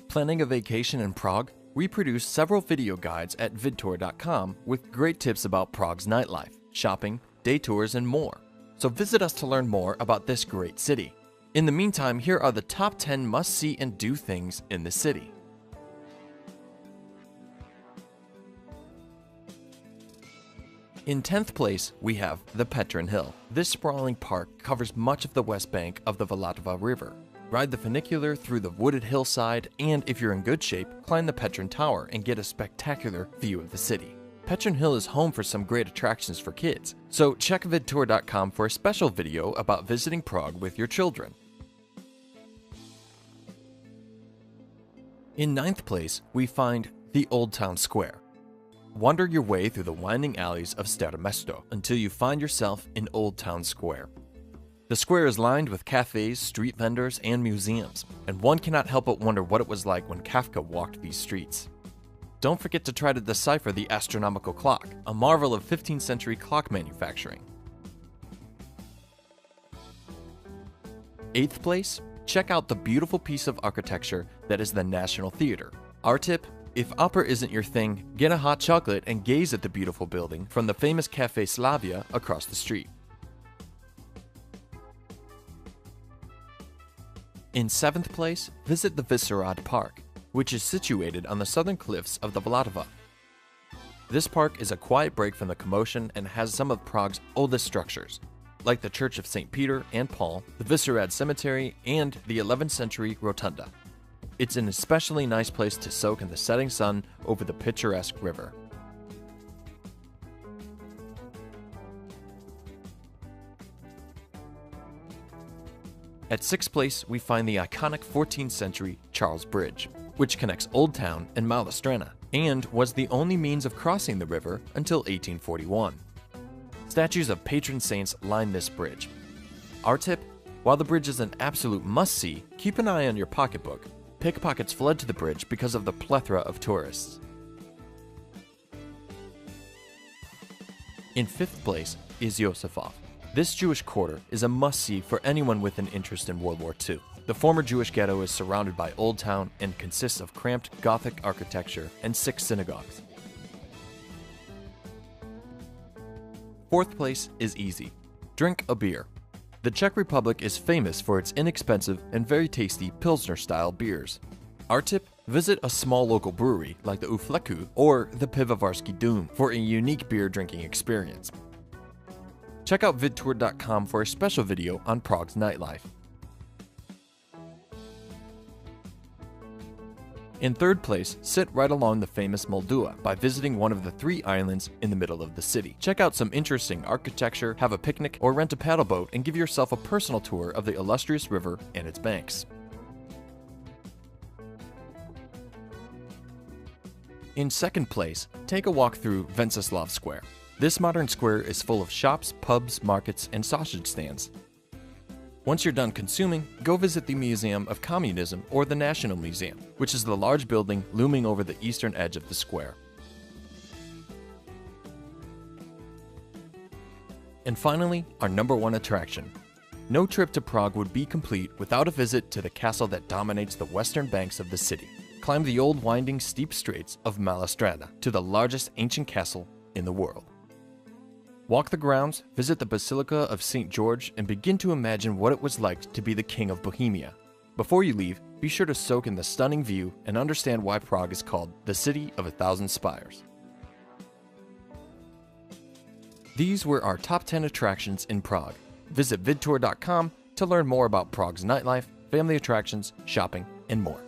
Planning a vacation in Prague? We produce several video guides at vidtour.com with great tips about Prague's nightlife, shopping, day tours, and more. So visit us to learn more about this great city. In the meantime, here are the top 10 must-see and do things in the city. In 10th place, we have the Petrin Hill. This sprawling park covers much of the west bank of the Vltava River. Ride the funicular through the wooded hillside, and if you're in good shape, climb the Petrin Tower and get a spectacular view of the city. Petrin Hill is home for some great attractions for kids, so check vidtour.com for a special video about visiting Prague with your children. In 9th place, we find the Old Town Square. Wander your way through the winding alleys of Staré Město until you find yourself in Old Town Square. The square is lined with cafes, street vendors, and museums, and one cannot help but wonder what it was like when Kafka walked these streets. Don't forget to try to decipher the astronomical clock, a marvel of 15th century clock manufacturing. 8th place, check out the beautiful piece of architecture that is the National Theatre. Our tip: if opera isn't your thing, get a hot chocolate and gaze at the beautiful building from the famous Café Slavia across the street. In 7th place, visit the Vyšehrad Park, which is situated on the southern cliffs of the Vltava. This park is a quiet break from the commotion and has some of Prague's oldest structures, like the Church of St. Peter and Paul, the Vyšehrad Cemetery, and the 11th century Rotunda. It's an especially nice place to soak in the setting sun over the picturesque river. At 6th place, we find the iconic 14th century Charles Bridge, which connects Old Town and Malá and was the only means of crossing the river until 1841. Statues of patron saints line this bridge. Our tip: while the bridge is an absolute must-see, keep an eye on your pocketbook. Pickpockets fled to the bridge because of the plethora of tourists. In 5th place is Josefov. This Jewish quarter is a must-see for anyone with an interest in World War II. The former Jewish ghetto is surrounded by Old Town and consists of cramped Gothic architecture and 6 synagogues. 4th place is easy. Drink a beer. The Czech Republic is famous for its inexpensive and very tasty Pilsner-style beers. Our tip: visit a small local brewery like the U Fleku or the Pivovarsky Dum for a unique beer drinking experience. Check out vidtour.com for a special video on Prague's nightlife. In 3rd place, sit right along the famous Moldua by visiting one of the 3 islands in the middle of the city. Check out some interesting architecture, have a picnic, or rent a paddle boat and give yourself a personal tour of the illustrious river and its banks. In 2nd place, take a walk through Wenceslav Square. This modern square is full of shops, pubs, markets, and sausage stands. Once you're done consuming, go visit the Museum of Communism or the National Museum, which is the large building looming over the eastern edge of the square. And finally, our number 1 attraction. No trip to Prague would be complete without a visit to the castle that dominates the western banks of the city. Climb the old winding steep straits of Malá to the largest ancient castle in the world. Walk the grounds, visit the Basilica of St. George, and begin to imagine what it was like to be the king of Bohemia. Before you leave, be sure to soak in the stunning view and understand why Prague is called the City of 1,000 Spires. These were our top 10 attractions in Prague. Visit vidtour.com to learn more about Prague's nightlife, family attractions, shopping, and more.